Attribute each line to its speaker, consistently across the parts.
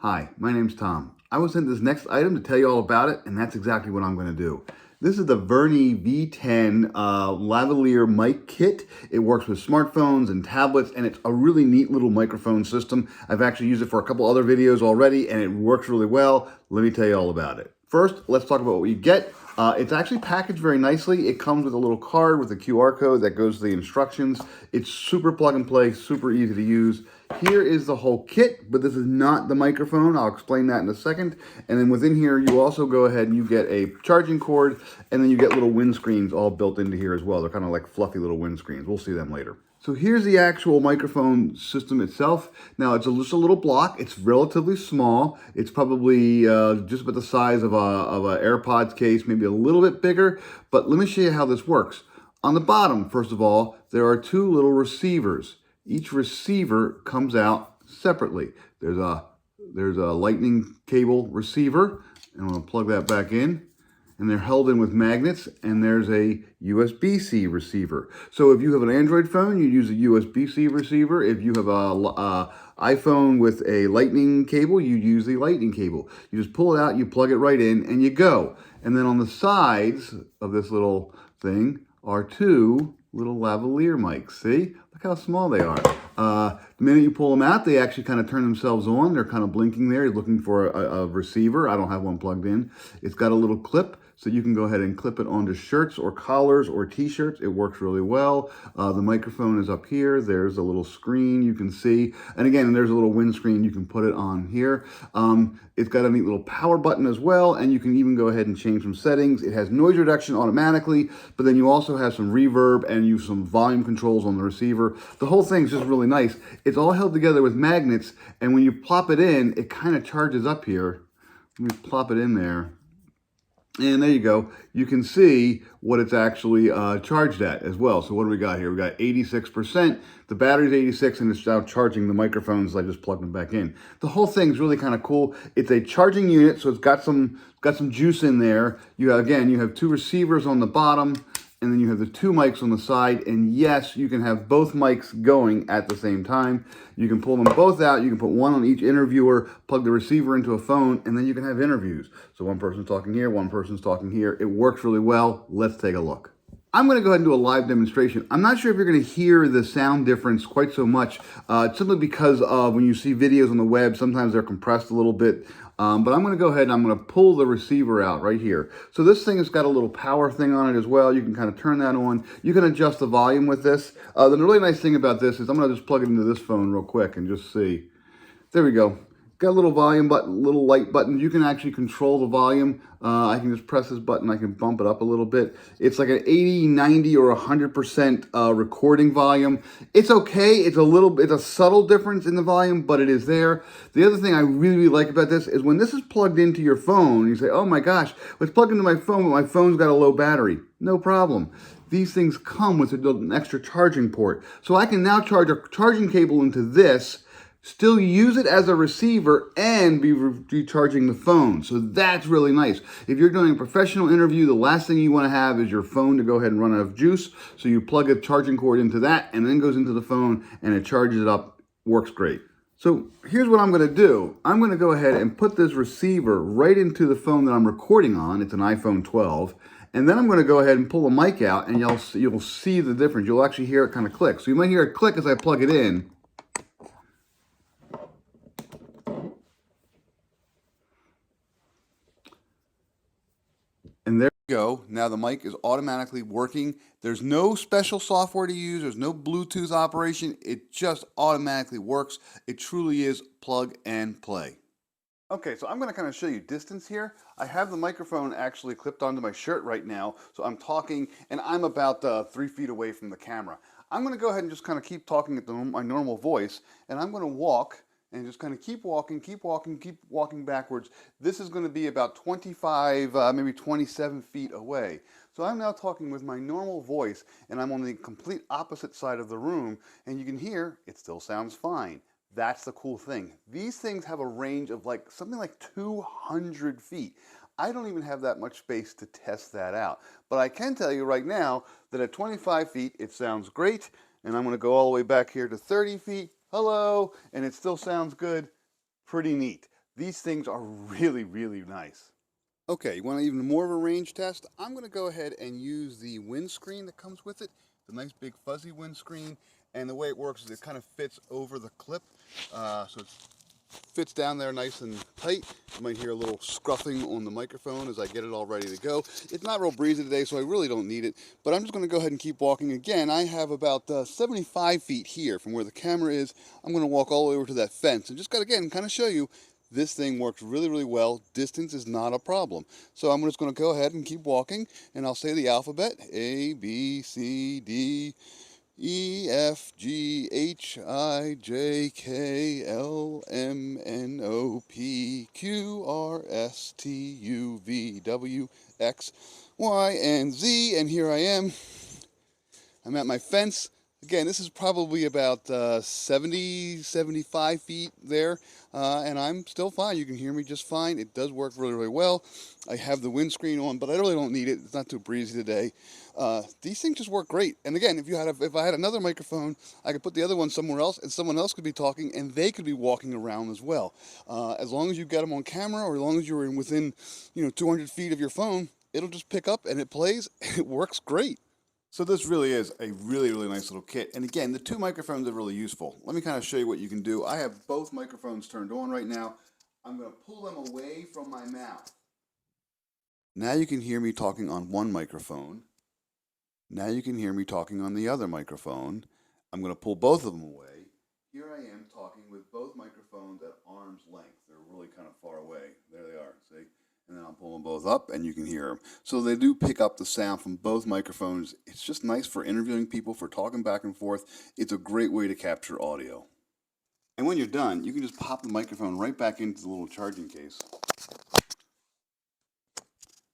Speaker 1: Hi, my name's Tom. I was sent this next item to tell you all about it, and that's exactly what I'm going to do. This is the Vernee V10 Lavalier mic kit. It works with smartphones and tablets, and it's a really neat little microphone system. I've actually used it for a couple other videos already, and it works really well. Let me tell you all about it. First, let's talk about what you get. It's actually packaged very nicely. It comes with a little card with a QR code that goes to the instructions. It's super plug and play, super easy to use. Here is the whole kit, but this is not the microphone. I'll explain that in a second. And then within here, you also go ahead and you get a charging cord, and then you get little windscreens all built into here as well. They're kind of like fluffy little windscreens. We'll see them later. So here's the actual microphone system itself. Now it's just a little block. It's relatively small. It's probably just about the size of a AirPods case, maybe a little bit bigger. But let me show you how this works. On the bottom, first of all, there are two little receivers. Each receiver comes out separately. There's a lightning cable receiver, and I'm going to plug that back in. And they're held in with magnets, and there's a USB-C receiver. So if you have an Android phone, you use a USB-C receiver. If you have a iPhone with a lightning cable, you use the lightning cable. You just pull it out, you plug it right in, and you go. And then on the sides of this little thing are two little lavalier mics. See? Look how small they are. The minute you pull them out, they actually kind of turn themselves on. They're kind of blinking there. You're looking for a receiver. I don't have one plugged in. It's got a little clip, so you can go ahead and clip it onto shirts or collars or t-shirts. It works really well. The microphone is up here. There's a little screen you can see. And again, there's a little windscreen. You can put it on here. It's got a neat little power button as well, and you can even go ahead and change some settings. It has noise reduction automatically, but then you also have some reverb and you some volume controls on the receiver. The whole thing's just really nice. It's all held together with magnets, and when you plop it in, it kind of charges up here. Let me plop it in there. And there you go. You can see what it's actually charged at as well. So what do we got here? We got 86%. The battery's 86, and it's now charging the microphones. I just plugged them back in. The whole thing's really kind of cool. It's a charging unit, so it's got some juice in there. You have two receivers on the bottom, and then you have the two mics on the side, and yes, you can have both mics going at the same time. You can pull them both out. You can put one on each interviewer, plug the receiver into a phone, and then you can have interviews. So one person's talking here, one person's talking here. It works really well. Let's take a look. I'm going to go ahead and do a live demonstration. I'm not sure if you're going to hear the sound difference quite so much, simply because of when you see videos on the web, sometimes they're compressed a little bit. But I'm going to go ahead and I'm going to pull the receiver out right here. So this thing has got a little power thing on it as well. You can kind of turn that on. You can adjust the volume with this. The really nice thing about this is I'm going to just plug it into this phone real quick and just see. There we go. Got a little volume button, little light button. You can actually control the volume. I can just press this button. I can bump it up a little bit. It's like an 80, 90, or 100% recording volume. It's okay. It's a subtle difference in the volume, but it is there. The other thing I really like about this is when this is plugged into your phone, you say, oh my gosh, it's plugged into my phone, but my phone's got a low battery. No problem. These things come with an extra charging port. So I can now charge a charging cable into this, still use it as a receiver, and be recharging the phone. So that's really nice. If you're doing a professional interview, the last thing you want to have is your phone to go ahead and run out of juice. So you plug a charging cord into that, and then goes into the phone, and it charges it up. Works great. So here's what I'm going to do. I'm going to go ahead and put this receiver right into the phone that I'm recording on. It's an iPhone 12. And then I'm going to go ahead and pull the mic out, and you'll see the difference. You'll actually hear it kind of click. So you might hear it click as I plug it in. And there we go. Now the mic is automatically working. There's no special software to use. There's no Bluetooth operation. It just automatically works. It truly is plug and play. Okay, so I'm going to kind of show you distance here. I have the microphone actually clipped onto my shirt right now, so I'm talking, and I'm about 3 feet away from the camera. I'm going to go ahead and just kind of keep talking at my normal voice, and I'm going to walk and just kind of keep walking backwards. This is going to be about 25, maybe 27 feet away. So I'm now talking with my normal voice, and I'm on the complete opposite side of the room, and you can hear it still sounds fine. That's the cool thing. These things have a range of something like 200 feet. I don't even have that much space to test that out. But I can tell you right now that at 25 feet, it sounds great. And I'm going to go all the way back here to 30 feet. Hello. And it still sounds good. Pretty neat. These things are really, really nice. Okay, you want even more of a range test? I'm going to go ahead and use the windscreen that comes with it, the nice big fuzzy windscreen. And the way it works is it kind of fits over the clip, so it fits down there nice and tight. You might hear a little scruffing on the microphone as I get it all ready to go. It's not real breezy today, so I really don't need it, but I'm just going to go ahead and keep walking. Again, I have about 75 feet here from where the camera is. I'm going to walk all the way over to that fence and just got to, again, kind of show you this thing works really, really well. Distance is not a problem. So I'm just going to go ahead and keep walking, and I'll say the alphabet: A, B, C, D, E, F, G, H, I, J, K, L, M, N, O, P, Q, R, S, T, U, V, W, X, Y, and Z. And here I am. I'm at my fence. Again, this is probably about 70, 75 feet there, and I'm still fine. You can hear me just fine. It does work really, really well. I have the windscreen on, but I really don't need it. It's not too breezy today. These things just work great. And again, if I had another microphone, I could put the other one somewhere else, and someone else could be talking, and they could be walking around as well. As long as you get them on camera, or as long as you're within 200 feet of your phone, it'll just pick up and it plays. It works great. So this really is a really, really nice little kit. And again, the two microphones are really useful. Let me kind of show you what you can do. I have both microphones turned on right now. I'm going to pull them away from my mouth. Now you can hear me talking on one microphone. Now you can hear me talking on the other microphone. I'm going to pull both of them away. Here I am talking with both microphones at arm's length. They're really kind of far away. There they are, see? And then I'll pull them both up and you can hear them. So they do pick up the sound from both microphones. It's just nice for interviewing people, for talking back and forth. It's a great way to capture audio. And when you're done, you can just pop the microphone right back into the little charging case.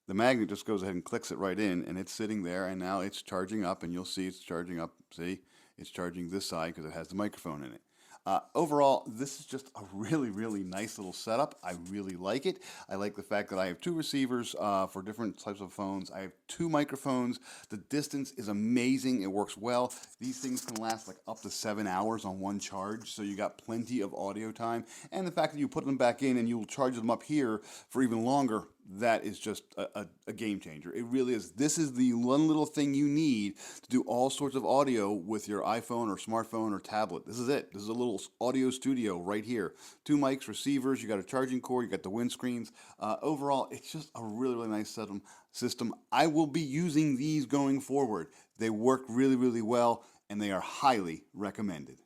Speaker 1: The magnet just goes ahead and clicks it right in, and it's sitting there, and now it's charging up, and you'll see it's charging up. See, it's charging this side because it has the microphone in it. Overall, this is just a really, really nice little setup. I really like it. I like the fact that I have two receivers for different types of phones. I have two microphones. The distance is amazing. It works well. These things can last like up to 7 hours on one charge, so you got plenty of audio time. And the fact that you put them back in and you'll charge them up here for even longer, that is just a game changer. It really is. This is the one little thing you need to do all sorts of audio with your iPhone or smartphone or tablet. This is it. This is a little audio studio right here. Two mics, receivers, you got a charging cord, you got the windscreens. Overall, it's just a really, really nice system. I will be using these going forward. They work really, really well, and they are highly recommended.